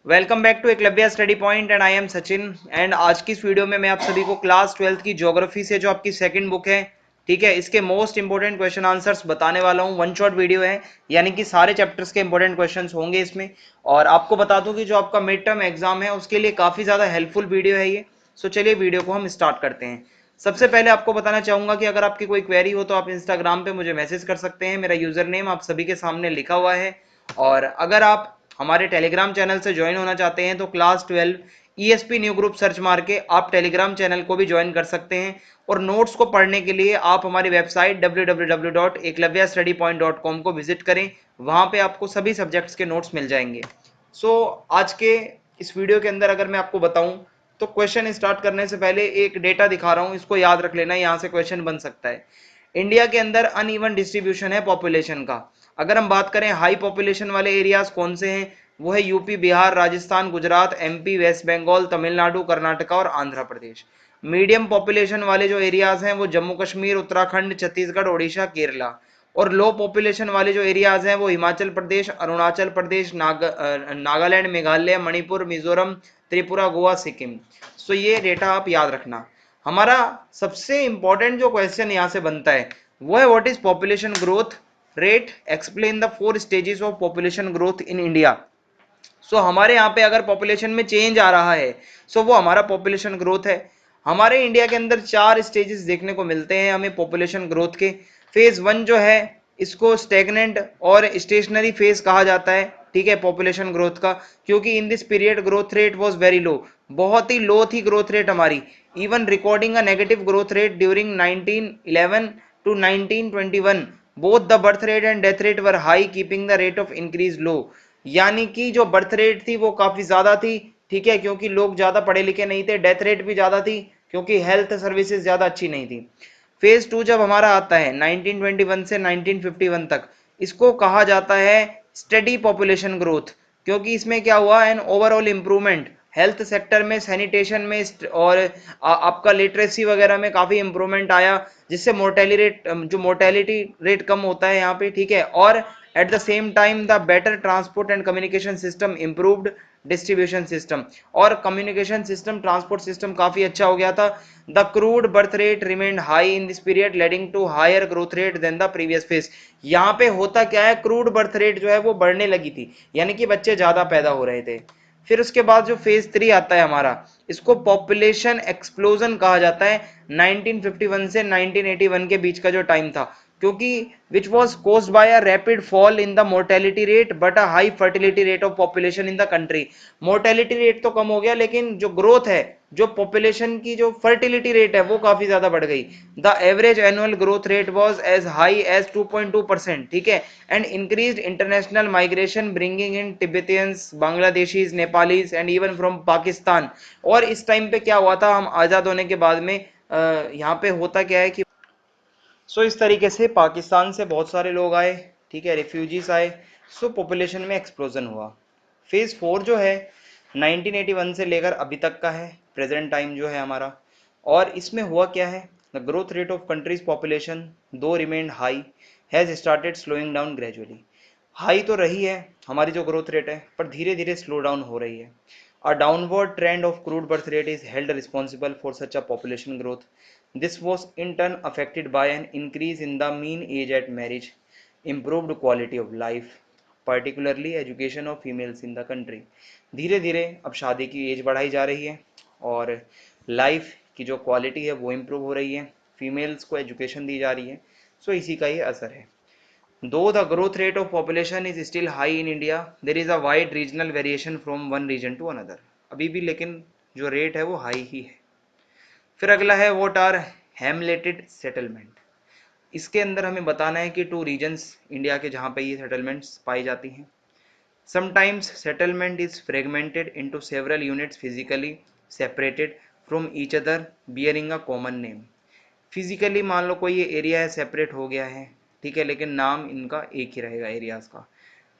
Welcome back to Eklavya study point and I am Sachin. And आज की इस वीडियो में मैं आप सभी को क्लास 12th की ज्योग्राफी से जो आपकी सेकंड बुक है, ठीक है, इसके मोस्ट इंपोर्टेंट क्वेश्चन आंसर्स बताने वाला हूं। वन शॉट वीडियो है, यानी कि सारे चैप्टर्स के इंपोर्टेंट क्वेश्चंस होंगे इसमें। और आपको बता दूं कि जो आपका मिड टर्म एग्जाम है उसके लिए काफी ज्यादा हेल्पफुल वीडियो है ये। सो चलिए वीडियो को हम स्टार्ट करते हैं। सबसे पहले आपको बताना चाहूंगा कि अगर आपकी कोई क्वेरी हो तो आप इंस्टाग्राम पे मुझे मैसेज कर सकते हैं। मेरा यूजर नेम आप सभी के सामने लिखा हुआ है। और अगर आप हमारे टेलीग्राम चैनल से ज्वाइन होना चाहते हैं तो class 12 ESP new group search मार के आप टेलीग्राम चैनल को भी ज्वाइन कर सकते हैं। और नोट्स को पढ़ने के लिए आप हमारी वेबसाइट www.eklavyastudypoint.com को विजिट करें। वहां पे आपको सभी सब्जेक्ट्स के नोट्स मिल जाएंगे। आज के इस वीडियो के अंदर अगर मैं आपको बताऊं तो क्वेश्चन स्टार्ट करने से पहले एक डेटा दिखा रहा हूं, इसको याद रख लेना, यहां से क्वेश्चन बन सकता है। इंडिया के अंदर अनइवन डिस्ट्रीब्यूशन है पॉपुलेशन का। अगर हम बात करें हाई पॉपुलेशन वाले एरियाज कौन से हैं, वो है UP, Bihar, Rajasthan, Gujarat, MP, West Bengal, Tamil Nadu, Karnataka और आंध्र प्रदेश। मीडियम पॉपुलेशन वाले जो एरियाज हैं वो जम्मू कश्मीर, उत्तराखंड, छत्तीसगढ़, ओडिशा, केरला। और लो पॉपुलेशन वाले जो एरियाज हैं वो हिमाचल प्रदेश, अरुणाचल प्रदेश, नागालैंड, मेघालय, मणिपुर, मिजोरम, त्रिपुरा, गोवा, सिक्किम। सो ये डेटा आप याद रखना। हमारा सबसे इंपॉर्टेंट जो क्वेश्चन यहाँ से बनता है वो है what is population growth rate, explain the 4 stages of population growth in India. हमारे यहाँ पे अगर पॉपुलेशन में चेंज आ रहा है वो हमारा पॉपुलेशन ग्रोथ है। हमारे इंडिया के अंदर 4 स्टेजेस देखने को मिलते हैं हमें पॉपुलेशन ग्रोथ के। फेज 1 जो है इसको स्टेगनेंट और स्टेशनरी फेज कहा जाता है, ठीक है, पॉपुलेशन ग्रोथ का। क्योंकि in this period growth rate was very low, बहुत ही लो थी ग्रोथ रेट हमारी। Even recording a negative growth rate during 1911 to 1921। Both the birth rate and death rate were high, keeping the rate of increase low. यानी कि जो birth rate थी वो काफी ज्यादा थी, ठीक है, क्योंकि लोग ज्यादा पढ़े लिखे नहीं थे। डेथ रेट भी ज्यादा थी क्योंकि हेल्थ सर्विसेज ज्यादा अच्छी नहीं थी। फेज 2 जब हमारा आता है 1921 से 1951 तक, इसको कहा जाता है स्टडी पॉपुलेशन ग्रोथ। क्योंकि इसमें क्या हुआ, an overall improvement health sector में, सैनिटेशन में और आपका लिटरेसी वगैरह में काफी इंप्रूवमेंट आया, जिससे मोर्टेलिटी रेट कम होता है यहाँ पे, ठीक है। और at the same time the better transport and communication system improved distribution system. और कम्युनिकेशन सिस्टम, ट्रांसपोर्ट सिस्टम काफी अच्छा हो गया था। The crude birth rate remained high in this period leading to higher growth rate than the previous phase. यहाँ पे होता क्या है, क्रूड बर्थ रेट जो है वो बढ़ने लगी थी, यानी कि बच्चे ज्यादा पैदा हो रहे थे। फिर उसके बाद जो फेज 3 आता है हमारा, इसको पॉपुलेशन एक्सप्लोजन कहा जाता है। 1951 से 1981 के बीच का जो टाइम था, क्योंकि which was caused by a rapid fall in the mortality rate but a high fertility rate of population in the country। mortality rate तो कम हो गया लेकिन जो ग्रोथ है, जो पॉपुलेशन की जो फर्टिलिटी रेट है वो काफी ज्यादा बढ़ गई। The average annual growth rate was as high as 2.2%, ठीक है। And increased international migration bringing in Tibetans, Bangladeshis, Nepalis and even from Pakistan. और इस टाइम पे क्या हुआ था, हम आजाद होने के बाद में यहाँ पे होता क्या है कि इस तरीके से पाकिस्तान से बहुत सारे लोग आए, ठीक है, रिफ्यूजीज आए। पॉपुलेशन में एक्सप्लोजन हुआ। फेज 4 जो है 1981 से लेकर अभी तक का है, प्रेजेंट टाइम जो है हमारा। और इसमें हुआ क्या है, the growth rate of countries population though remained high has started slowing down gradually. High तो रही है हमारी जो ग्रोथ रेट है, पर धीरे धीरे स्लो डाउन हो रही है। A downward trend of crude birth rate is held responsible for such a population growth. This was in turn affected by an increase in the mean age at marriage, improved quality of life, particularly education of females in the country. धीरे धीरे अब शादी की as बढ़ाई जा रही है और लाइफ की जो क्वालिटी है वो इम्प्रूव हो रही है, फीमेल्स को एजुकेशन दी जा रही है। इसी का ये असर है। Though the growth rate of population is still high in India, there is a wide regional variation from one region to another. अभी भी लेकिन जो रेट है वो हाई ही है। फिर अगला है व्हाट आर हेमलेटेड सेटलमेंट। इसके अंदर हमें बताना है कि 2 रीजन्स इंडिया के जहाँ पे ये सेटलमेंट्स पाई जाती हैं। Sometimes settlement is fragmented into several units physically separated from each other bearing a common name। Physically मान लो कोई ये एरिया है, सेपरेट हो गया है, ठीक है, लेकिन नाम इनका एक ही रहेगा एरियाज का।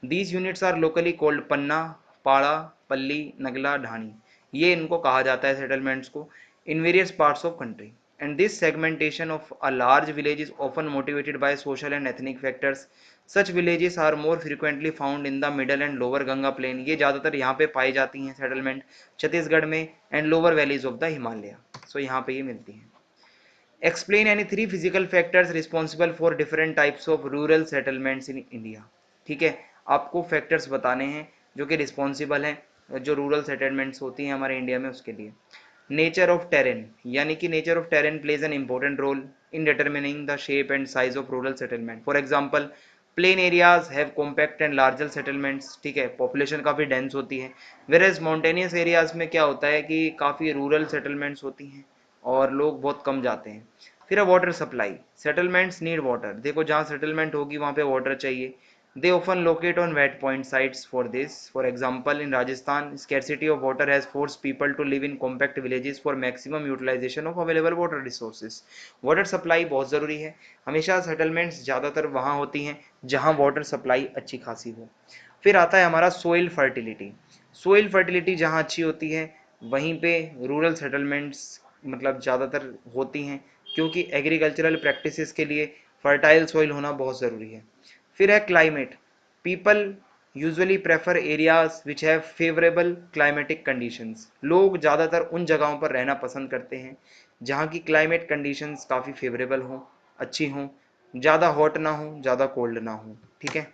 These units are locally called panna, para, palli, Nagla, ढाणी। ये इनको कहा जाता है सेटलमेंट्स को in various parts of country. and this segmentation of a large village is often motivated by social and ethnic factors. Such villages are more frequently found in the middle and lower Ganga plain. ये ज़्यादातर यहाँ पे पाई जाती हैं settlement Chhattisgarh में and lower valleys of the Himalaya. So यहाँ पे ये मिलती हैं. Explain any 3 physical factors responsible for different types of rural settlements in India. ठीक है, आपको फैक्टर्स बताने हैं जो कि रिस्पॉन्सिबल हैं जो रूरल सेटलमेंट्स होती हैं हमारे इंडिया में उसके लिए. नेचर ऑफ टेरेन, यानी कि nature of terrain plays an important role in determining the shape and size of rural settlement. For example plain areas have compact and larger settlements. ठीक है, पॉपुलेशन काफ़ी डेंस होती है. वेरेज माउंटेनियस एरियाज में क्या होता है कि काफ़ी रूरल सेटलमेंट्स होती हैं और लोग बहुत कम जाते हैं. फिर है water supply. Settlements need water. देखो जहाँ सेटलमेंट होगी वहाँ पे वाटर चाहिए. They often locate on wet point sites for this. For example in Rajasthan scarcity of water has force people to live in compact villages for maximum utilization of available water resources. Water supply बहुत ज़रूरी है. हमेशा settlements ज़्यादातर वहाँ होती हैं जहाँ water supply अच्छी खासी हो. फिर आता है हमारा सोइल फर्टिलिटी. सोइल फर्टिलिटी जहाँ अच्छी होती है वहीं पे रूरल सेटलमेंट्स मतलब ज़्यादातर होती हैं क्योंकि एग्रीकल्चरल प्रैक्टिसेस के लिए फर्टाइल सॉइल होना बहुत ज़रूरी है. फिर है climate. People usually prefer areas which have favourable climatic conditions. लोग ज़्यादातर उन जगहों पर रहना पसंद करते हैं जहाँ की क्लाइमेट कंडीशंस काफ़ी फेवरेबल हों, अच्छी हों, ज़्यादा हॉट ना हो, ज़्यादा कोल्ड ना हो. ठीक है.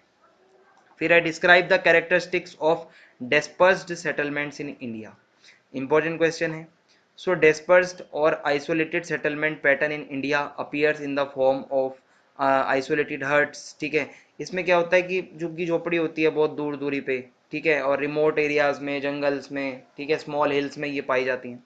फिर है describe the characteristics of dispersed settlements in India. Important question है. सो डिस्पर्स्ड और isolated settlement pattern in India appears in the form of isolated huts. ठीक है, इसमें क्या होता है कि झुग्गी झोपड़ी होती है बहुत दूर दूरी पे. ठीक है, और रिमोट एरियाज में, जंगल्स में, ठीक है, स्मॉल हिल्स में ये पाई जाती हैं.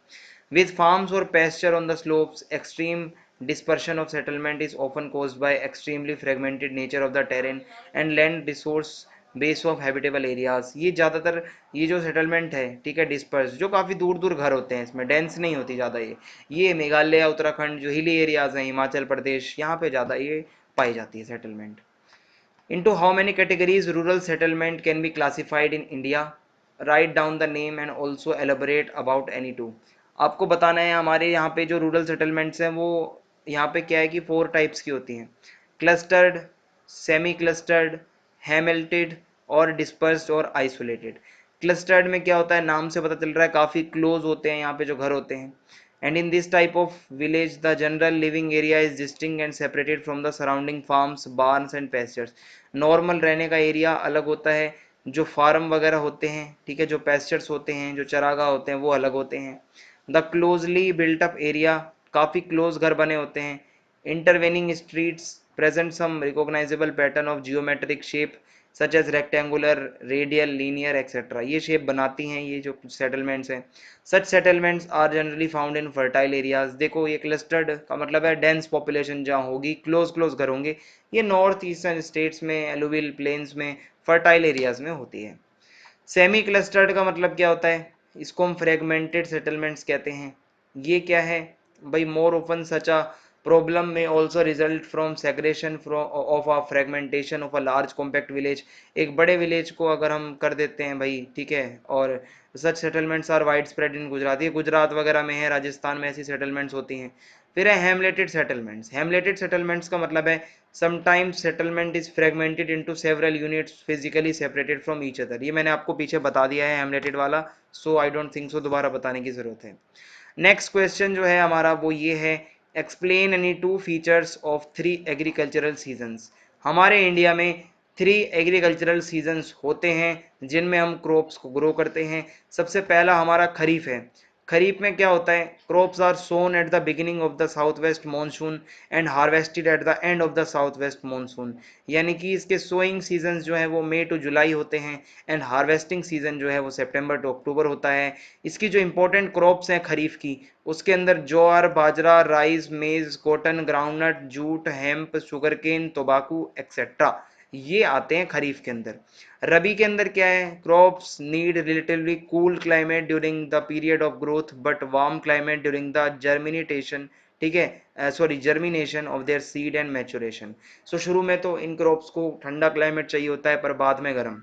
विद फार्म्स और pasture on the slopes extreme dispersion of settlement is often caused by extremely fragmented nature of the terrain and land resource base of habitable areas. ये ज़्यादातर ये जो सेटलमेंट है, ठीक है, डिस्पर्स जो काफ़ी दूर दूर घर होते हैं, इसमें डेंस नहीं होती ज़्यादा. ये मेघालय, उत्तराखंड जो हिली एरियाज हैं, हिमाचल प्रदेश, यहाँ पे ज़्यादा ये पाई जाती है settlement. Into how many categories rural settlement can be classified in India. Write down the name and also elaborate about any two. आपको बताना है हमारे यहाँ पे जो रूरल सेटलमेंट्स हैं वो यहाँ पे क्या है कि 4 टाइप्स की होती हैं. क्लस्टर्ड, सेमी क्लस्टर्ड, हेमिल्टेड और डिस्पर्स्ड और आइसोलेटेड. क्लस्टर्ड में क्या होता है, नाम से पता चल रहा है काफ़ी क्लोज होते हैं यहाँ पे जो घर होते हैं. And in this type of village the general living area is distinct and separated from the surrounding farms, barns and pastures. Normal रहने का एरिया अलग होता है, जो फार्म वगैरह होते हैं, ठीक है, जो पेस्चर्स होते हैं, जो चरागाह होते हैं वो अलग होते हैं. The closely built up area, काफ़ी क्लोज घर बने होते हैं. Intervening streets present some recognizable pattern of geometric shape such as rectangular, radial, linear etcetera. ये शेप बनाती हैं ये जो सेटलमेंट्स हैं. Such settlements are generally found in fertile areas. देखो ये क्लस्टर्ड का मतलब है डेंस पॉपुलेशन जहाँ होगी, क्लोज क्लोज घर होंगे. ये नॉर्थ ईस्टर्न स्टेट्स में, एलुवियल प्लेन्स में, फर्टाइल एरियाज में होती है. सेमी क्लस्टर्ड का मतलब क्या होता है, इसको हम फ्रेगमेंटेड सेटलमेंट्स कहते हैं. ये क्या है भाई, more open such a problem may also result from segregation of a fragmentation of a large compact village. एक बड़े विलेज को अगर हम कर देते हैं भाई, ठीक है, और such settlements are wide spread in Gujarat. ये गुजरात वगैरह में है, राजस्थान में ऐसी सेटलमेंट्स होती हैं. फिर है हेमलेटेड सेटलमेंट्स. हेमलेटेड सेटलमेंट्स का मतलब है sometimes settlement is fragmented into several units physically separated from each other. ये मैंने आपको पीछे बता दिया है हेमलेटेड वाला, सो आई डोंट थिंक सो दोबारा बताने की जरूरत है. नेक्स्ट क्वेश्चन जो है हमारा वो ये है, explain any 2 features of 3 agricultural seasons. हमारे इंडिया में 3 एग्रीकल्चरल सीजन्स होते हैं जिनमें हम क्रॉप्स को ग्रो करते हैं. सबसे पहला हमारा खरीफ है. खरीफ में क्या होता है, crops are sown at the beginning of the south west monsoon and harvested at the end of the south west monsoon. यानी कि इसके सोइंग सीजन जो है वो मई टू जुलाई होते हैं एंड हार्वेस्टिंग सीजन जो है वो सितंबर टू अक्टूबर होता है. इसकी जो इंपॉर्टेंट क्रॉप्स हैं खरीफ की, उसके अंदर jowar, bajra, rice, maize, cotton, groundnut, jute, hemp, sugarcane, tobacco etcetera, ये आते हैं खरीफ के अंदर. रबी के अंदर क्या है, crops need relatively cool climate during the period of growth but warm climate during the germination. ठीक है, sorry germination of their seed and maturation. So शुरू में तो इन क्रॉप्स को ठंडा क्लाइमेट चाहिए होता है पर बाद में गर्म.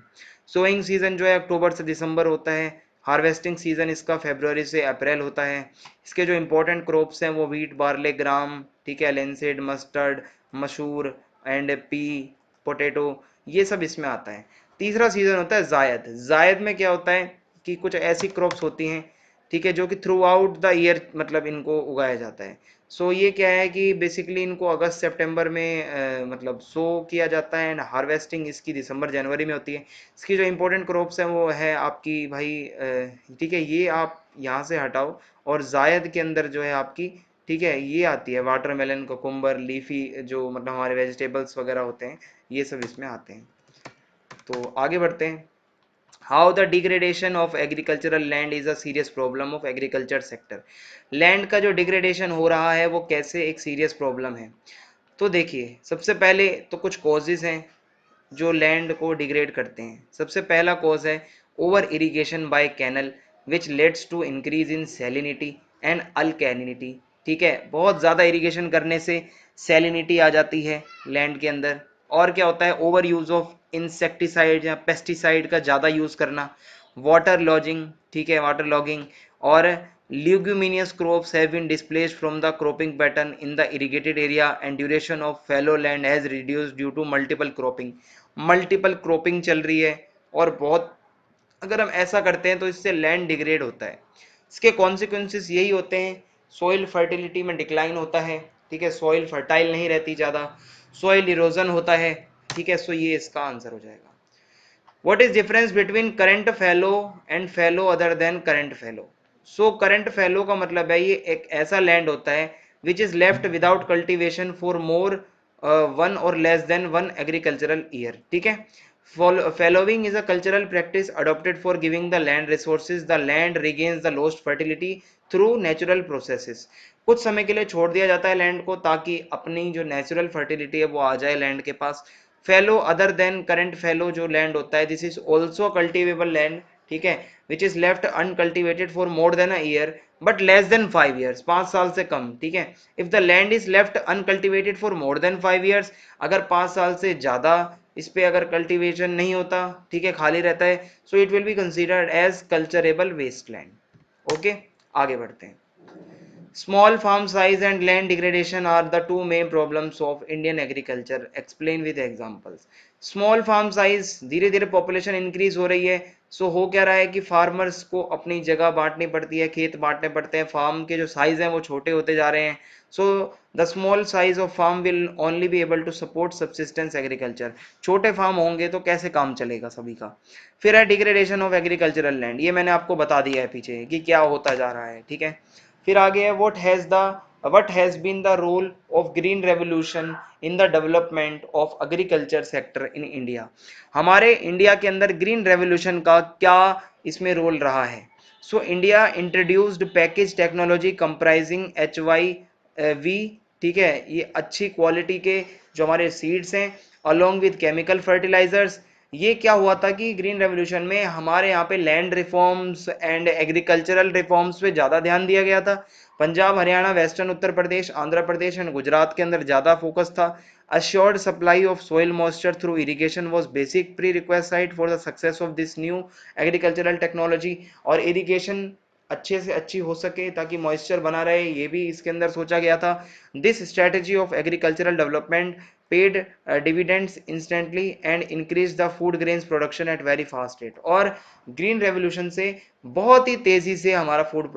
सोइंग सीजन जो है अक्टूबर से दिसंबर होता है. हार्वेस्टिंग सीजन इसका फरवरी से अप्रैल होता है। इसके जो इंपॉर्टेंट क्रॉप्स हैं वो वीट, बार्ले, ग्राम, ठीक है, लेंसेड, मस्टर्ड, मशूर एंड पी, पोटैटो, ये सब इसमें आता है। तीसरा सीजन होता है जायद। जायद में क्या होता है कि कुछ ऐसी क्रॉप्स होती हैं, ठीक है, जो कि थ्रू आउट द ईयर मतलब इनको उगाया जाता है। सो ये क्या है कि बेसिकली इनको अगस्त सितंबर में मतलब सो किया जाता है एंड हार्वेस्टिंग इसकी दिसंबर जनवरी में होती है। इसकी जो इंपॉर्टेंट क्रॉप्स हैं वो है आपकी भाई, ठीक है, ये आप यहाँ से हटाओ, और जायद के अंदर जो है आपकी, ठीक है, ये आती है वाटरमेलन, कुकुम्बर, लीफी, जो मतलब हमारे वेजिटेबल्स वगैरह होते हैं, ये सब इसमें आते हैं। तो आगे बढ़ते हैं। How the degradation of agricultural land is a serious problem of agriculture sector. Land का जो डिग्रेडेशन हो रहा है वो कैसे एक सीरियस प्रॉब्लम है। तो देखिए, सबसे पहले तो कुछ कॉजेज हैं जो लैंड को डिग्रेड करते हैं। सबसे पहला कॉज है over irrigation by canal which leads to increase in salinity and alkalinity. ठीक है, बहुत ज़्यादा इरिगेशन करने से सैलिनिटी आ जाती है लैंड के अंदर। और क्या होता है, ओवर यूज ऑफ इंसेक्टिसाइड या पेस्टिसाइड का ज़्यादा यूज़ करना, वाटर लॉजिंग, ठीक है, वाटर लॉगिंग, और leguminous crops have been displaced from the cropping pattern in the irrigated area and duration of fallow land has reduced due to multiple cropping। Multiple cropping चल रही है और बहुत, अगर हम ऐसा करते हैं तो इससे लैंड डिग्रेड होता है। इसके कॉन्सिक्वेंसेस यही होते हैं, सॉइल फर्टिलिटी में डिक्लाइन होता है, ठीक है, सॉइल फर्टाइल नहीं रहती ज़्यादा, सॉइल इरोजन होता है, ठीक है। सो ये इसका आंसर हो जाएगा। What is difference between current fallow and fallow other than current fallow? So current fallow का मतलब है ये एक ऐसा लैंड होता है which is left without cultivation for more one or less than one agricultural year। ठीक है, fallowing is a cultural practice adopted for giving the land resources, the land regains the lost fertility through natural processes। कुछ समय के लिए छोड़ दिया जाता है लैंड को ताकि अपनी जो नेचुरल फर्टिलिटी है वो आ जाए लैंड के पास। Fallow other than current fallow जो लैंड होता है, this is also cultivable land, ठीक है, which is left uncultivated for more than a year but less than 5 years, 5 साल से कम। ठीक है, if the land is left uncultivated for more than 5 years, अगर 5 साल से ज्यादा इस पे अगर कल्टिवेशन नहीं होता, ठीक है, खाली रहता है, so it will be considered as culturable waste land. Okay, आगे बढ़ते हैं। Small farm size and land degradation are the two main problems of Indian agriculture. Explain with examples. Small farm size, धीरे धीरे पॉपुलेशन इंक्रीज हो रही है, सो हो क्या रहा है कि फार्मर्स को अपनी जगह बांटनी पड़ती है, खेत बांटने पड़ते हैं, फार्म के जो साइज हैं वो छोटे होते जा रहे हैं। So the small size of farm will only be able to support subsistence agriculture. छोटे फार्म होंगे तो कैसे काम चलेगा सभी का। फिर है डिग्रेडेशन ऑफ एग्रीकल्चरल लैंड, ये मैंने आपको बता दिया है पीछे कि क्या होता जा रहा है, ठीक है। फिर आगे है what has been the role of green revolution in the development of agriculture sector in India। हमारे इंडिया के अंदर ग्रीन रेवोल्यूशन का क्या इसमें रोल रहा है। So India introduced package technology comprising HYV, ठीक है, ये अच्छी क्वालिटी के जो हमारे सीड्स हैं अलोंग विद केमिकल फर्टिलाइजर्स। ये क्या हुआ था कि ग्रीन रेवोल्यूशन में हमारे यहाँ पे land reforms and agricultural reforms पे ज़्यादा ध्यान दिया गया था। पंजाब, हरियाणा, वेस्टर्न उत्तर प्रदेश, आंध्र प्रदेश एंड गुजरात के अंदर ज़्यादा फोकस था। assured supply of soil moisture through irrigation was basic prerequisite for the success of this new agricultural technology। और इरिगेशन अच्छे से अच्छी हो सके ताकि मॉइस्चर बना रहे, ये भी इसके अंदर सोचा गया था। This strategy of agricultural development paid dividends instantly and increase the food grains production at very fast rate. और ग्रीन रेवोल्यूशन से बहुत ही तेजी से हमारा फूड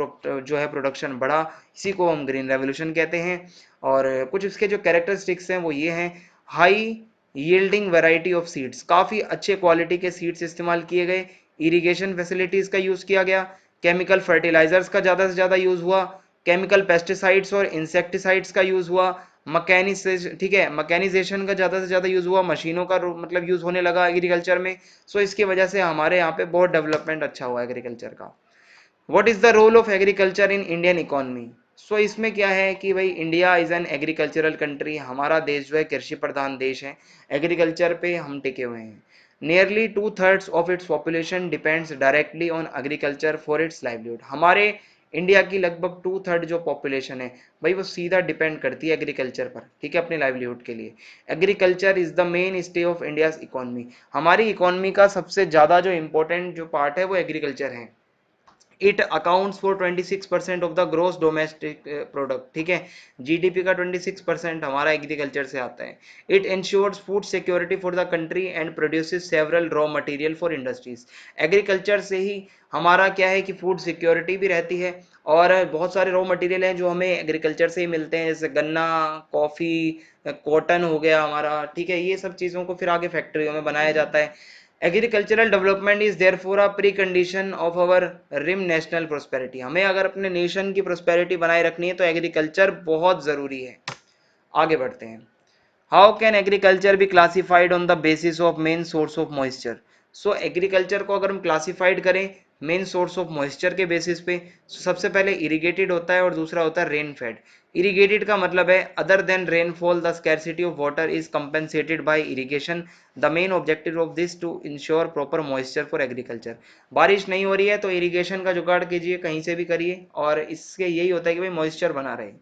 जो है प्रोडक्शन बढ़ा, इसी को हम ग्रीन रेवोल्यूशन कहते हैं। और कुछ इसके जो कैरेक्टरिस्टिक्स हैं वो ये हैं, high yielding variety of seeds, काफ़ी अच्छे क्वालिटी के सीड्स इस्तेमाल किए गए, इरिगेशन फैसिलिटीज़ का यूज़ किया गया, केमिकल फर्टिलाइजर्स का ज़्यादा से ज़्यादा यूज़ हुआ, केमिकल पेस्टिसाइड्स और इंसेक्टिसाइड्स का यूज़ हुआ, मकैनिजेशन, ठीक है, मकैनिजेशन का ज़्यादा से ज़्यादा यूज़ हुआ, मशीनों का मतलब यूज़ होने लगा एग्रीकल्चर में। सो इसकी वजह से हमारे यहाँ पे बहुत डेवलपमेंट अच्छा हुआ एग्रीकल्चर का। What is the role of agriculture in Indian economy. So इसमें क्या है कि भाई India is an agricultural country, हमारा देश जो है कृषि प्रधान देश है, एग्रीकल्चर पे हम टिके हुए हैं। Nearly 2/3 of its population depends directly on agriculture for its livelihood. हमारे इंडिया की लगभग 2/3 जो पॉपुलेशन है भाई वो सीधा डिपेंड करती है एग्रीकल्चर पर, ठीक है, अपने लाइवलीहुड के लिए। Agriculture is the main stay of India's economy. हमारी इकोनॉमी का सबसे ज़्यादा जो इंपॉर्टेंट जो पार्ट है वो एग्रीकल्चर है। It accounts for 26% of the gross domestic product, ठीक है, जीडीपी का 26% हमारा एग्रीकल्चर से आता है। It ensures food security for the country and produces several raw material for industries. Agriculture से ही हमारा क्या है कि फूड सिक्योरिटी भी रहती है और बहुत सारे रॉ मटेरियल हैं जो हमें एग्रीकल्चर से ही मिलते हैं, जैसे गन्ना, कॉफ़ी, कॉटन हो गया हमारा, ठीक है, ये सब चीज़ों को फिर आगे फैक्ट्रियों में बनाया जाता है। Agricultural development is therefore a precondition of our rim national prosperity. हमें अगर अपने नेशन की प्रोस्पेरिटी बनाए रखनी है तो एग्रीकल्चर बहुत ज़रूरी है। आगे बढ़ते हैं। How can agriculture be classified on the basis of main source of moisture. So agriculture को अगर हम क्लासिफाइड करें मेन सोर्स ऑफ मॉइस्चर के बेसिस पे, तो सबसे पहले इरिगेटेड होता है और दूसरा होता है रेन फेड। इरिगेटेड का मतलब है other than rainfall the scarcity of water is compensated by irrigation. The main objective of this to ensure proper moisture for agriculture. बारिश नहीं हो रही है तो इरिगेशन का जुगाड़ कीजिए, कहीं से भी करिए, और इससे यही होता है कि भाई मॉइस्चर बना रहे।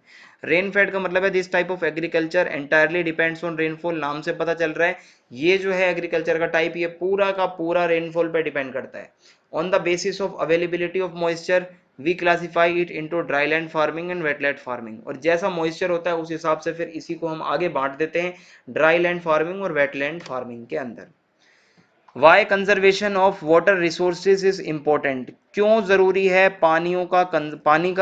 रेन फेड का मतलब है this type of agriculture entirely depends on rainfall. नाम से पता चल रहा है ये जो है एग्रीकल्चर का टाइप, ये पूरा का पूरा रेनफॉल पे डिपेंड करता है। On the basis of availability of moisture we classify it into dryland farming and wetland farming. और जैसा मॉइस्चर होता है उस हिसाब से फिर इसी को हम आगे बांट देते हैं ड्राईलैंड फार्मिंग और वेटलैंड फार्मिंग के अंदर। Why conservation of water resources is important. क्यों जरूरी है पानी का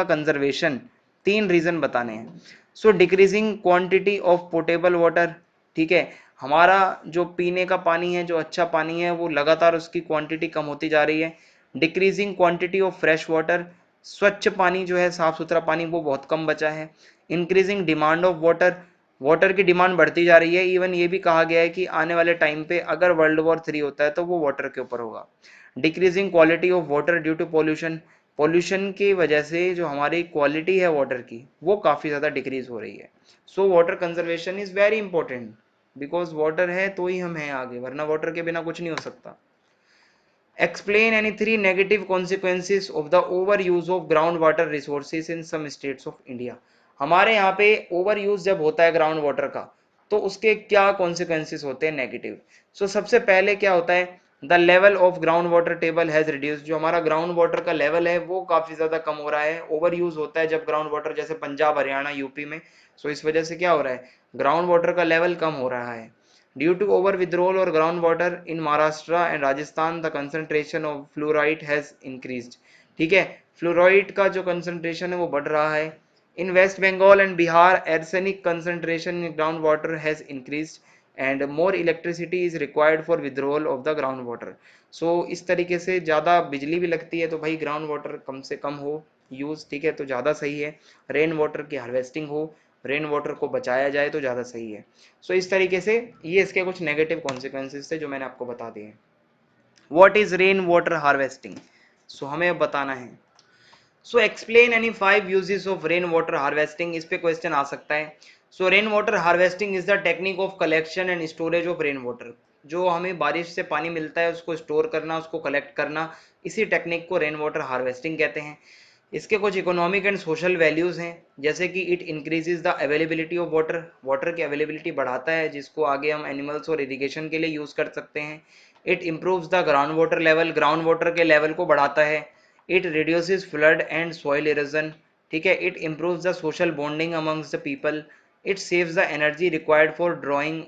कंजर्वेशन? तीन रीजन बताने हैं। So decreasing quantity of potable water, ठीक है, हमारा जो पीने का पानी है, जो अच्छा पानी है, वो लगातार उसकी क्वांटिटी कम होती जा रही है। Decreasing quantity of fresh water, स्वच्छ पानी जो है, साफ सुथरा पानी, वो बहुत कम बचा है। Increasing demand of water, water की डिमांड बढ़ती जा रही है। इवन ये भी कहा गया है कि आने वाले टाइम पे अगर वर्ल्ड वॉर 3 होता है तो वो वाटर के ऊपर होगा। Decreasing quality of water due to pollution, pollution की वजह से जो हमारी क्वालिटी है वाटर की वो काफ़ी ज़्यादा डिक्रीज हो रही है। So water conservation is very important, because water है तो ही हम हैं आगे, वरना वाटर के बिना कुछ नहीं हो सकता। Explain any 3 negative consequences of the over use of ground water resources in some states of India. हमारे यहाँ पे ओवर यूज जब होता है ग्राउंड वाटर का तो उसके क्या कॉन्सिक्वेंसेज होते हैं नेगेटिव। सो सबसे पहले क्या होता है, the level of ground water table has reduce. जो हमारा ग्राउंड वाटर का लेवल है वो काफी ज्यादा कम हो रहा है। ओवर यूज होता है जब ग्राउंड वाटर, जैसे पंजाब, हरियाणा, यूपी में। सो इस वजह से क्या हो रहा है, ग्राउंड वाटर का लेवल कम हो रहा है। Due to over withdrawal or groundwater in Maharashtra and Rajasthan, the concentration of fluoride has increased. ठीक है, फ्लोराइड का जो कंसंट्रेशन है वो बढ़ रहा है। In West Bengal and Bihar arsenic concentration in ground water has increased and more electricity is required for withdrawal of the ground water. So इस तरीके से ज़्यादा बिजली भी लगती है, तो भाई ग्राउंड वाटर कम से कम हो यूज़, ठीक है, तो ज़्यादा सही है। रेन वाटर की हार्वेस्टिंग हो, रेन वाटर को बचाया जाए तो ज़्यादा सही है। सो इस तरीके से ये इसके कुछ नेगेटिव कॉन्सिक्वेंसेस थे जो मैंने आपको बता दिए। What is rain water harvesting? So हमें अब बताना है। So explain any 5 uses of rain water harvesting. इस पे क्वेश्चन आ सकता है। So rain water harvesting is the technique of collection and storage of rain water. जो हमें बारिश से पानी मिलता है उसको स्टोर करना, उसको कलेक्ट करना, इसी टेक्निक को रेन वाटर हार्वेस्टिंग कहते हैं। इसके कुछ इकोनॉमिक एंड सोशल वैल्यूज़ हैं, जैसे कि it increases the availability of water. Water की अवेलेबिलिटी बढ़ाता है जिसको आगे हम एनिमल्स और इरिगेशन के लिए यूज़ कर सकते हैं। It improves the ground water level, ground water के लेवल को बढ़ाता है। It reduces flood and soil erosion, ठीक है। It improves the social bonding amongst the people. It saves the energy required for drawing,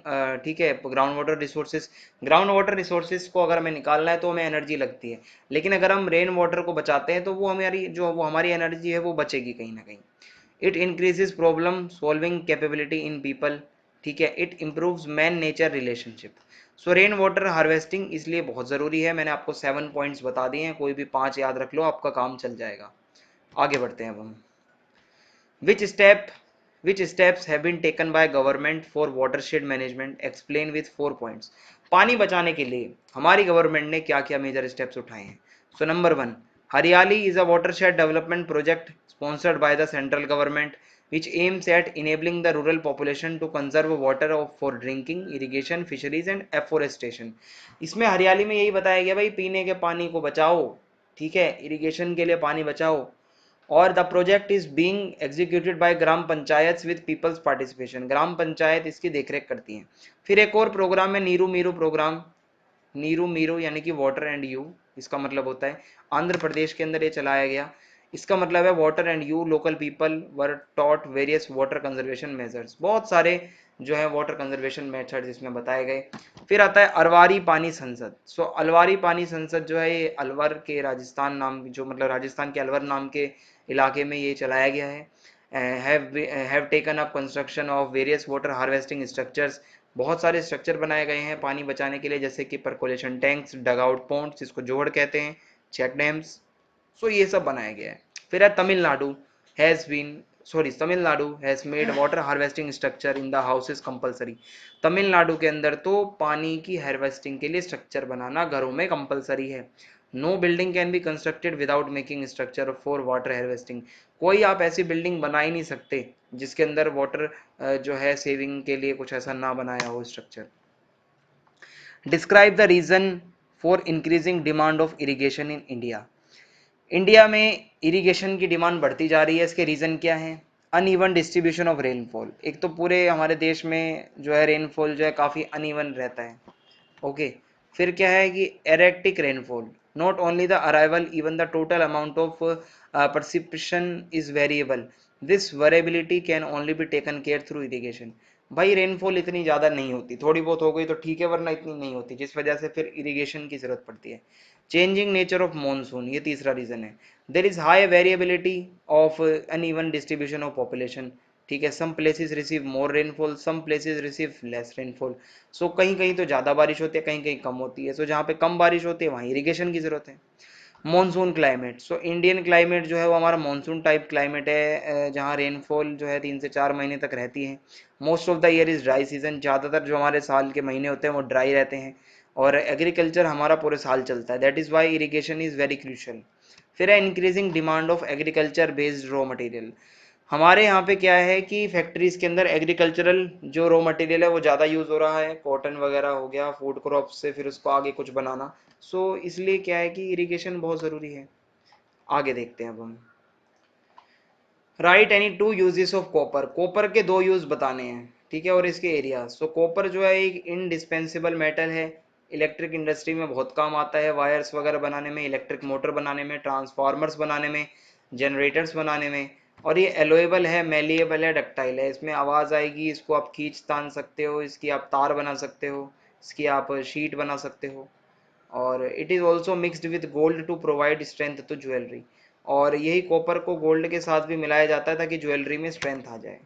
ठीक है, ground water resources. Ground water resources को अगर हमें निकालना है तो हमें एनर्जी लगती है, लेकिन अगर हम रेन वाटर को बचाते हैं तो वो हमारी एनर्जी है वो बचेगी कहीं ना कहीं। It increases problem solving capability in people, ठीक है। It improves man nature relationship. So rain water harvesting इसलिए बहुत ज़रूरी है। मैंने आपको 7 पॉइंट्स बता दिए हैं, कोई भी 5 याद रख लो, आपका काम चल जाएगा। आगे बढ़ते हैं अब हम। Which step which steps have been taken by government for watershed management? explain with 4 points। पानी बचाने के लिए हमारी गवर्नमेंट ने क्या क्या मेजर स्टेप्स उठाए हैं। सो नंबर 1, हरियाली is a watershed development project sponsored by the central government which aims at enabling the rural population to conserve water for drinking, irrigation, fisheries and afforestation। इसमें हरियाली में यही बताया गया भाई पीने के पानी को बचाओ, ठीक है, इरिगेशन के लिए पानी बचाओ। और the project is being executed by gram panchayat with people's participation. Gram panchayat इसकी देखरेख करती हैं। फिर एक और प्रोग्राम है नीरू मीरू प्रोग्राम, नीरू मीरू यानी कि वाटर एंड यू, इसका मतलब होता है आंध्र प्रदेश के अंदर ये चलाया गया। इसका मतलब है water and you local people were taught various water conservation measures, बहुत सारे जो है वाटर कंजर्वेशन मेथड्स इसमें बताए गए। फिर आता है अरवारी पानी संसद। सो अलवारी पानी संसद जो है ये अलवर के राजस्थान नाम, जो मतलब राजस्थान के अलवर नाम के इलाके में ये चलाया गया है। Have taken up construction of various water harvesting structures, बहुत सारे स्ट्रक्चर बनाए गए हैं पानी बचाने के लिए, जैसे कि percolation tanks, dug out ponds जिसको जोड़ कहते हैं, चेक डैम्स। सो ये सब बनाया गया है। फिर है Tamil Nadu has been Tamil Nadu has made water harvesting structure in the houses compulsory. Tamil Nadu के अंदर तो पानी की हार्वेस्टिंग के लिए स्ट्रक्चर बनाना घरों में कंपलसरी है। No building can be constructed without making structure for water harvesting, कोई आप ऐसी बिल्डिंग बना ही नहीं सकते जिसके अंदर वाटर जो है सेविंग के लिए कुछ ऐसा ना बनाया हो structure. Describe the reason for increasing demand of irrigation in India. India में इरिगेशन की डिमांड बढ़ती जा रही है, इसके रीज़न क्या है? अनइवन डिस्ट्रीब्यूशन ऑफ रेनफॉल, एक तो पूरे हमारे देश में जो है रेनफॉल जो है काफ़ी अनइवन रहता है। ओके, फिर क्या है कि erratic rainfall, not only the arrival even the total amount of precipitation is variable, this variability can only be taken care through irrigation. भाई रेनफॉल इतनी ज़्यादा नहीं होती, थोड़ी बहुत हो गई तो ठीक है, वरना इतनी नहीं होती, जिस वजह से फिर इरिगेशन की ज़रूरत पड़ती है। चेंजिंग नेचर ऑफ मॉनसून, ये तीसरा रीज़न है। There is high variability of uneven distribution of population, ठीक है, some places receive more rainfall, some places receive less rainfall. So कहीं कहीं तो ज़्यादा बारिश होती है, कहीं कहीं कम होती है। सो जहाँ पे कम बारिश होती है वहाँ इरिगेशन की ज़रूरत है। Monsoon climate, so Indian climate जो है वो हमारा मॉनसून टाइप क्लाइमेट है, जहाँ रेनफॉल जो है 3 से 4 महीने तक रहती है। Most of the year is dry season, ज़्यादातर जो हमारे साल के महीने होते हैं वो ड्राई रहते हैं, और एग्रीकल्चर हमारा पूरे साल चलता है, that is why irrigation is very crucial. फिर है increasing demand of agriculture based raw material. हमारे यहाँ पे क्या है कि फैक्ट्रीज के अंदर एग्रीकल्चरल जो रॉ मटेरियल है वो ज़्यादा यूज़ हो रहा है, कॉटन वगैरह हो गया, फूड क्रॉप से फिर उसको आगे कुछ बनाना। सो इसलिए क्या है कि इरिगेशन बहुत ज़रूरी है। आगे देखते हैं अब हम। Right any two uses of copper, copper के दो यूज बताने हैं, ठीक है, और इसके एरिया। सो कॉपर जो है एक इनडिस्पेंसिबल मेटल है, इलेक्ट्रिक इंडस्ट्री में बहुत काम आता है, वायर्स वगैरह बनाने में, इलेक्ट्रिक मोटर बनाने में, ट्रांसफार्मर्स बनाने में, जनरेटर्स बनाने में। और ये एलोएबल है, मेलिएबल है, डक्टाइल है, इसमें आवाज़ आएगी, इसको आप खींच तान सकते हो, इसकी आप तार बना सकते हो, इसकी आप शीट बना सकते हो। और it is also mixed with gold to provide strength to jewellery, और यही कॉपर को गोल्ड के साथ भी मिलाया जाता है ताकि ज्वेलरी में स्ट्रेंथ आ जाए।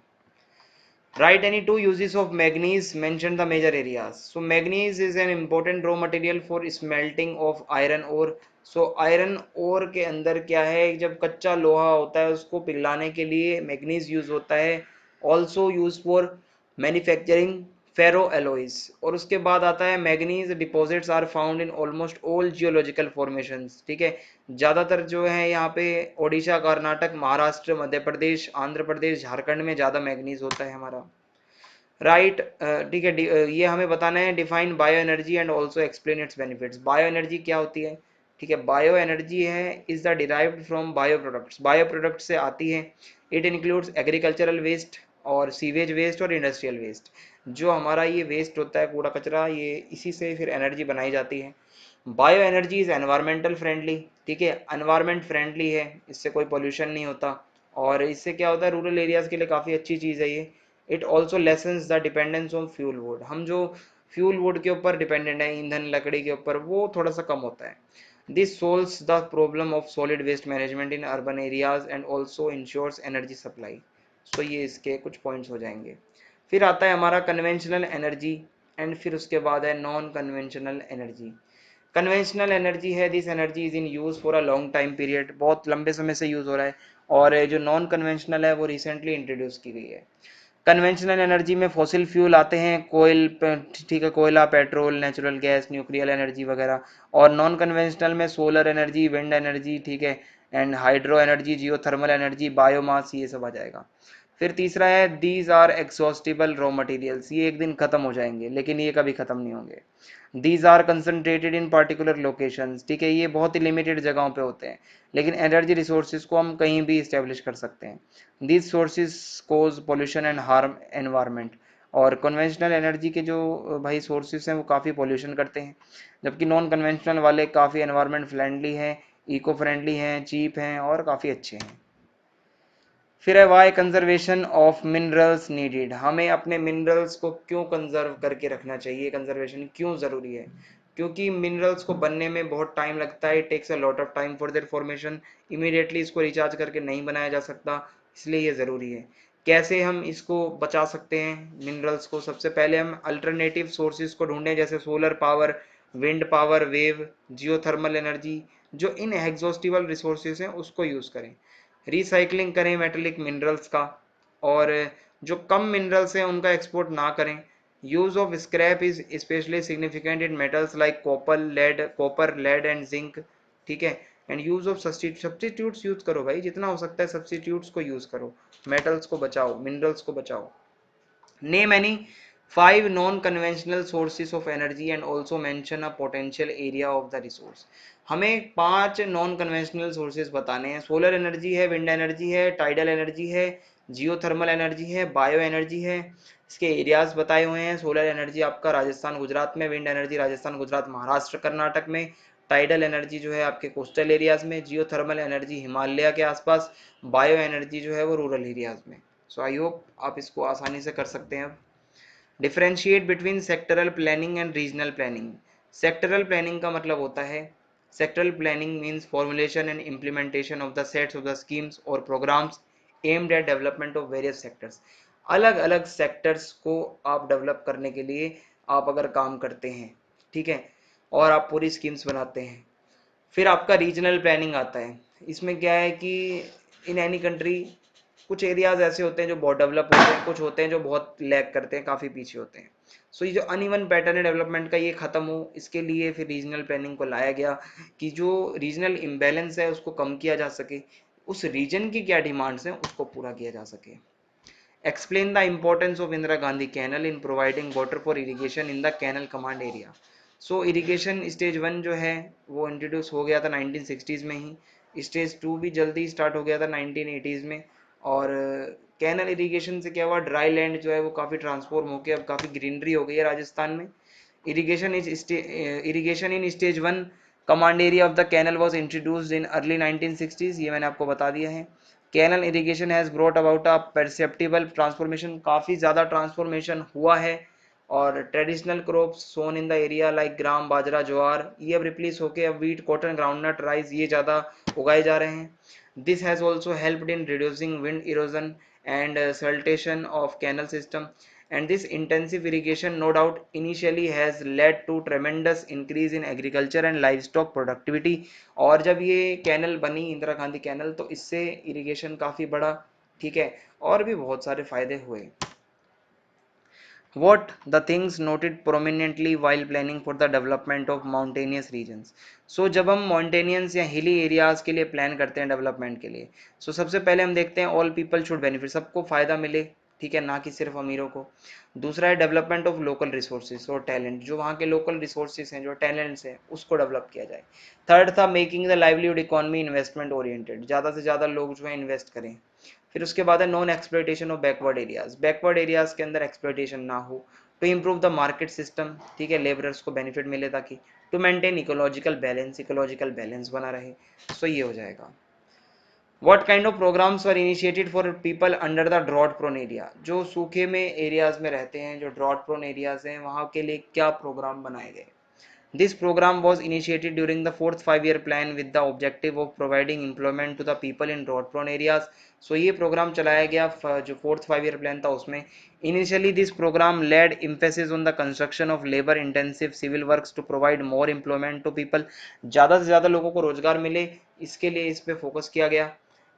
Write any two uses of manganese, mention the major areas. So manganese is an important raw material for smelting of iron ore. So iron ore के अंदर क्या है, जब कच्चा लोहा होता है उसको पिघलाने के लिए मैग्नीज यूज होता है। Also use for manufacturing ferro alloys. और उसके बाद आता है manganese deposits are found in almost all geological formations, ठीक है, ज़्यादातर जो है यहाँ पे ओडिशा, कर्नाटक, महाराष्ट्र, मध्य प्रदेश, आंध्र प्रदेश, झारखंड में ज़्यादा मैग्नीज होता है हमारा। राइट, ठीक है, ये हमें बताना है define bio energy and also explain it's benefits. Bio energy क्या होती है? ठीक है, बायो एनर्जी है is the derived from bio products, bio product से आती है। इट इंक्लूड्स एग्रीकल्चरल वेस्ट और सीवेज वेस्ट और इंडस्ट्रियल वेस्ट। जो हमारा ये वेस्ट होता है, कूड़ा कचरा, ये इसी से फिर एनर्जी बनाई जाती है। Bio energy is environmental friendly, ठीक है, एनवायरमेंट फ्रेंडली है, इससे कोई पोल्यूशन नहीं होता, और इससे क्या होता है, रूरल एरियाज के लिए काफ़ी अच्छी चीज़ है ये। It also lessons the dependence on fuel wood, हम जो फ्यूल वुड के ऊपर डिपेंडेंट है, ईंधन लकड़ी के ऊपर, वो थोड़ा सा कम होता है। This solves the problem of solid waste management in urban areas and also ensures energy supply. So ये इसके कुछ पॉइंट्स हो जाएंगे। फिर आता है हमारा कन्वेंशनल एनर्जी, एंड फिर उसके बाद है non conventional energy. Conventional energy है this energy is in use for a long time period, बहुत लंबे समय से यूज हो रहा है। और जो नॉन कन्वेंशनल है वो रिसेंटली इंट्रोड्यूस की गई है। कन्वेंशनल एनर्जी में फॉसिल फ्यूल आते हैं, कोयल, ठीक है, कोयला, petrol, natural gas, nuclear energy वगैरह। और नॉन कन्वेंशनल में सोलर एनर्जी, विंड एनर्जी, ठीक है, and hydro energy, Jio thermal energy, biomass, ये सब आ जाएगा। फिर तीसरा है दीज आर एक्सॉस्टिबल रॉ मटेरियल्स, ये एक दिन खत्म हो जाएंगे लेकिन ये कभी खत्म नहीं होंगे। These are concentrated in particular locations, ठीक है, ये बहुत ही लिमिटेड जगहों पे होते हैं, लेकिन एनर्जी रिसोर्सेज को हम कहीं भी इस्टेब्लिश कर सकते हैं। These sources cause pollution and harm environment, और कन्वेंशनल एनर्जी के जो भाई सोर्सेस हैं वो काफ़ी पोल्यूशन करते हैं, जबकि नॉन कन्वेंशनल वाले काफ़ी एनवायरनमेंट फ्रेंडली हैं, इको फ्रेंडली हैं, चीप हैं और काफ़ी अच्छे हैं। फिर है why conservation of minerals needed, हमें अपने मिनरल्स को क्यों कंजर्व करके रखना चाहिए, कंजर्वेशन क्यों ज़रूरी है, क्योंकि मिनरल्स को बनने में बहुत टाइम लगता है, it takes a lot of time for their formation, immediately इसको रिचार्ज करके नहीं बनाया जा सकता, इसलिए ये ज़रूरी है। कैसे हम इसको बचा सकते हैं मिनरल्स को, सबसे पहले हम अल्टरनेटिव सोर्सेज को ढूंढें, जैसे solar power, wind power, wave, geothermal energy, जो इन एग्जॉस्टिबल रिसोर्सेज हैं उसको यूज़ करें, रिसाइकलिंग करें मेटेलिक मिनरल्स का, और जो कम मिनरल्स हैं उनका एक्सपोर्ट ना करें। Use of scrap is specially significant in metals like copper lead and zinc, ठीक है। And use of substitutes use करो भाई, जितना हो सकता है सब्सटीट्यूट्स को यूज करो, मेटल्स को बचाओ, मिनरल्स को बचाओ। Name any 5 non-conventional sources of energy and also mention a potential area of the resource। हमें 5 नॉन कन्वेंशनल सोर्सेज बताने हैं। सोलर एनर्जी है, विंड एनर्जी है, टाइडल एनर्जी है, जियोथर्मल एनर्जी है, बायो एनर्जी है। इसके एरियाज बताए हुए हैं। सोलर एनर्जी आपका राजस्थान गुजरात में, विंड एनर्जी राजस्थान गुजरात महाराष्ट्र कर्नाटक में, टाइडल एनर्जी जो है आपके कोस्टल एरियाज में, जियोथर्मल एनर्जी हिमालय के आसपास, बायो एनर्जी जो है वो रूरल एरियाज में। सो आई होप आप इसको आसानी से कर सकते हैं। अब differentiate between sectoral planning and regional planning. Sectoral planning का मतलब होता है, sectoral planning means formulation and implementation of the sets of the schemes और programmes aimed at development of various sectors. अलग अलग सेक्टर्स को आप डेवलप करने के लिए आप अगर काम करते हैं, ठीक है, और आप पूरी स्कीम्स बनाते हैं। फिर आपका रीजनल प्लानिंग आता है। इसमें क्या है कि इन एनी कंट्री कुछ एरियाज ऐसे होते हैं जो बहुत डेवलप होते हैं, कुछ होते हैं जो बहुत लैग करते हैं, काफ़ी पीछे होते हैं। सो ये जो अनइवन पैटर्न है डेवलपमेंट का, ये खत्म हो, इसके लिए फिर रीजनल प्लानिंग को लाया गया कि जो रीजनल इम्बैलेंस है उसको कम किया जा सके, उस रीजन की क्या डिमांड्स हैं उसको पूरा किया जा सके। Explain the importance of Indira Gandhi canal in providing water for irrigation in the canal command area. So irrigation stage 1 जो है वो इंट्रोड्यूस हो गया था 1960s में ही, स्टेज 2 भी जल्दी स्टार्ट हो गया था 1980s में। और कैनल इरीगेशन से क्या हुआ, ड्राई लैंड जो है वो काफ़ी ट्रांसफॉर्म होकर अब काफ़ी ग्रीनरी हो गई है राजस्थान में। Irrigation in stage 1 command area of the canal was introduced in early 1960s, ये मैंने आपको बता दिया है। Canal irrigation has brought about a perceptible transformation, काफ़ी ज़्यादा ट्रांसफॉर्मेशन हुआ है। और traditional crops sown in the area like gram, bajra, jowar, ये अब रिप्लेस होके अब वीट, कॉटन, ग्राउंडनट, राइस ये ज़्यादा उगाए जा रहे हैं। This has also helped in reducing wind erosion and siltation of canal system, and this intensive irrigation no doubt initially has led to tremendous increase in agriculture and livestock productivity। और जब ये canal बनी Indira Gandhi canal तो इससे irrigation काफ़ी बढ़ा, ठीक है, और भी बहुत सारे फायदे हुए। What the things noted prominently while planning for the development of mountainous regions। So जब हम mountainous या hilly areas के लिए प्लान करते हैं डेवलपमेंट के लिए, so सबसे पहले हम देखते हैं all people should benefit, सबको फ़ायदा मिले, ठीक है, ना कि सिर्फ अमीरों को। दूसरा है डेवलपमेंट ऑफ लोकल रिसोर्सेज और टैलेंट, जो वहाँ के लोकल रिसोर्सेज हैं, जो टैलेंट्स हैं उसको डेवलप किया जाए। थर्ड था making the livelihood economy investment oriented, ज़्यादा से ज़्यादा लोग जो है इन्वेस्ट करें। फिर उसके बाद है non exploitation of backward areas, backward areas के अंदर एक्सप्लोइटेशन ना हो। To improve the market system, ठीक है, लेबरर्स को बेनिफिट मिले ताकि। टू मेंटेन इकोलॉजिकल बैलेंस बना रहे। सो ये हो जाएगा। What kind of programs were initiated for people under the drought prone area, जो सूखे में एरियाज में रहते हैं, जो ड्रॉट प्रोन एरियाज हैं, वहाँ के लिए क्या प्रोग्राम बनाए गए। This program was initiated during the fourth 5-year plan with the objective of providing employment to the people in drought prone areas। So ये प्रोग्राम चलाया गया जो फोर्थ 5-year plan था उसमें। Initially this program laid emphasis on the construction of labor intensive civil works to provide more employment to people, ज़्यादा से ज़्यादा लोगों को रोजगार मिले, इसके लिए इस पे फोकस किया गया।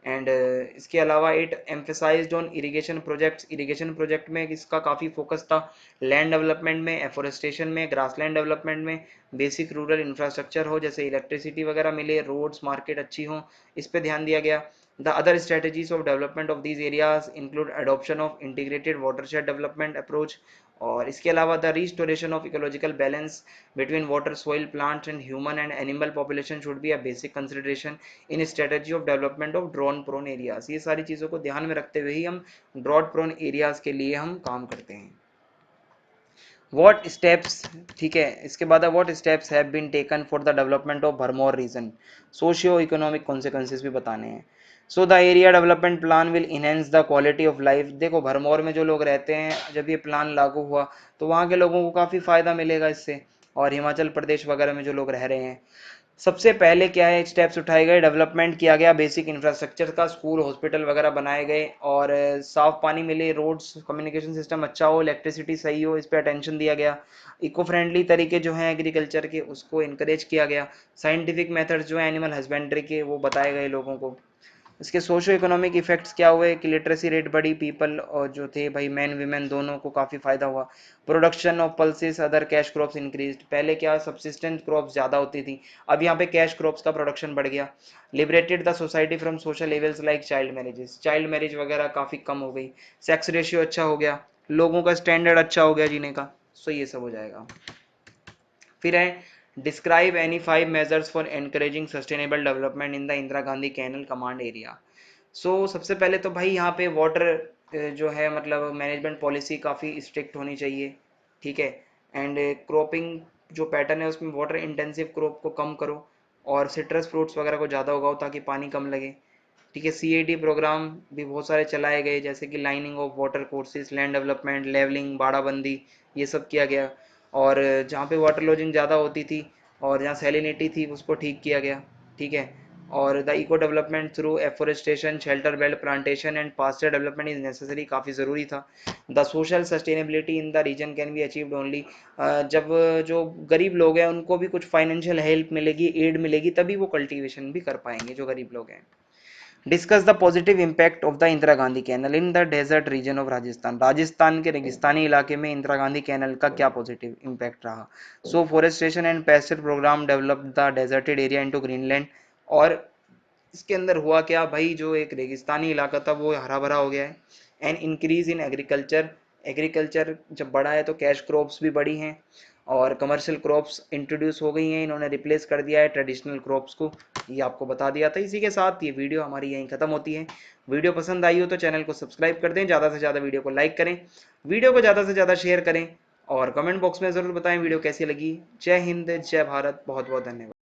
एंड इसके अलावा it emphasised on irrigation projects, irrigation project में इसका काफ़ी फोकस था। लैंड डेवलपमेंट में, एफोरेस्टेशन में, ग्रासलैंड डेवलपमेंट में, बेसिक रूरल इंफ्रास्ट्रक्चर हो जैसे इलेक्ट्रिसिटी वगैरह मिले, रोड्स, मार्केट अच्छी हो, इस पे ध्यान दिया गया। The other strategies of development of these areas include adoption of integrated watershed development approach, और इसके अलावा the restoration of ecological balance between water, soil, plants and human and animal population should be a basic consideration in strategy of development of drought prone areas. ये सारी चीज़ों को ध्यान में रखते हुए ही हम ड्रॉट प्रोन एरियाज के लिए हम काम करते हैं। व्हाट स्टेप्स, ठीक है, इसके बाद what steps have been taken for the development of Bharmour region, socio economic consequences भी बताने हैं। So the area development plan will enhance the quality of life. देखो भरमौर में जो लोग रहते हैं, जब ये प्लान लागू हुआ तो वहाँ के लोगों को काफ़ी फायदा मिलेगा इससे, और हिमाचल प्रदेश वगैरह में जो लोग रह रहे हैं। सबसे पहले क्या है, स्टेप्स उठाए गए, डेवलपमेंट किया गया बेसिक इंफ्रास्ट्रक्चर का, स्कूल हॉस्पिटल वगैरह बनाए गए, और साफ पानी मिले, रोड्स कम्युनिकेशन सिस्टम अच्छा हो, इलेक्ट्रिसिटी सही हो, इस पे अटेंशन दिया गया। इको फ्रेंडली तरीके जो हैं एग्रीकल्चर के उसको इनकरेज किया गया। साइंटिफिक मेथड्स जो है एनिमल हस्बेंड्री के वो बताए गए लोगों को। इसके सोशो इकोनॉमिक इफेक्ट्स क्या हुए कि लिटरेसी रेट बढ़ी, पीपल और जो थे भाई मैन वीमेन दोनों को काफ़ी फायदा हुआ। Production of pulses other cash crops increased, पहले क्या सब्सिस्टेंस क्रॉप्स ज़्यादा होती थी, अब यहाँ पे कैश क्रॉप्स का प्रोडक्शन बढ़ गया। Liberated the society from social evils like child marriages, child marriage वगैरह काफ़ी कम हो गई। सेक्स रेशियो अच्छा हो गया, लोगों का स्टैंडर्ड अच्छा हो गया जीने का। सो ये सब हो जाएगा। फिर है describe any 5 measures for encouraging sustainable development in the Indira Gandhi canal command area. So सबसे पहले तो भाई यहाँ पे वाटर जो है मतलब मैनेजमेंट पॉलिसी काफ़ी स्ट्रिक्ट होनी चाहिए, ठीक है। एंड क्रॉपिंग जो पैटर्न है उसमें वाटर इंटेंसिव क्रॉप को कम करो, और सिट्रस फ्रूट्स वगैरह को ज़्यादा उगाओ ताकि पानी कम लगे, ठीक है। सीएडी प्रोग्राम भी बहुत सारे चलाए गए, जैसे कि lining of water courses, land development, levelling, बाड़ाबंदी, ये सब किया गया। और जहाँ पे वाटर लॉजिंग ज़्यादा होती थी और जहाँ सैलिनिटी थी उसको ठीक किया गया, ठीक है। और the eco development through afforestation, shelter belt plantation and pasture development is necessary, काफ़ी ज़रूरी था। The social sustainability in the region can be achieved only, जब जो गरीब लोग हैं उनको भी कुछ फाइनेंशियल हेल्प मिलेगी, एड मिलेगी, तभी वो कल्टीवेशन भी कर पाएंगे जो गरीब लोग हैं। Discuss the positive impact of the Indira Gandhi canal in the desert region of Rajasthan, Rajasthan के रेगिस्तानी इलाके में इंदिरा गांधी कैनल का क्या पॉजिटिव इम्पैक्ट रहा। So forestation and pasture programme develop the deserted area into greenland, और इसके अंदर हुआ क्या भाई, जो एक रेगिस्तानी इलाका था वो हरा भरा हो गया है। And increase in agriculture, agriculture जब बढ़ा है तो कैश क्रॉप्स भी बढ़ी हैं, और कमर्शियल क्रॉप्स इंट्रोड्यूस हो गई हैं, इन्होंने रिप्लेस कर दिया है ट्रेडिशनल क्रॉप्स को। ये आपको बता दिया था। इसी के साथ ये वीडियो हमारी यहीं खत्म होती है। वीडियो पसंद आई हो तो चैनल को सब्सक्राइब कर दें, ज़्यादा से ज़्यादा वीडियो को लाइक करें, वीडियो को ज़्यादा से ज़्यादा शेयर करें, और कमेंट बॉक्स में ज़रूर बताएं वीडियो कैसी लगी। जय हिंद, जय भारत, बहुत बहुत धन्यवाद।